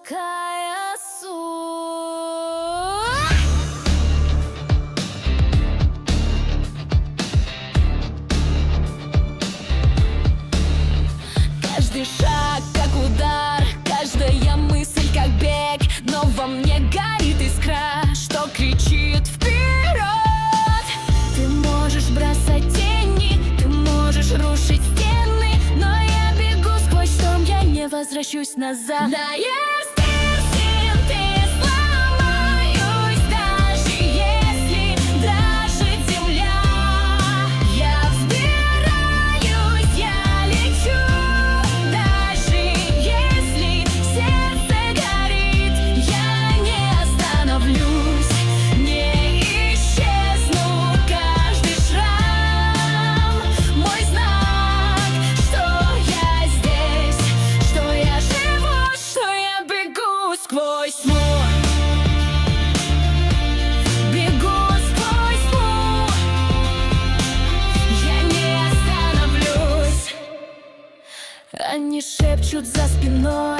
такая суть. Каждый шаг как удар, каждая мысль как бег, но во мне горит искра, что кричит вперед. Ты можешь бросать тени, ты можешь рушить стены, но я бегу сквозь шторм, я не возвращусь назад. Сквозь тьму, бегу сквозь тьму, я не остановлюсь. Они шепчут за спиной: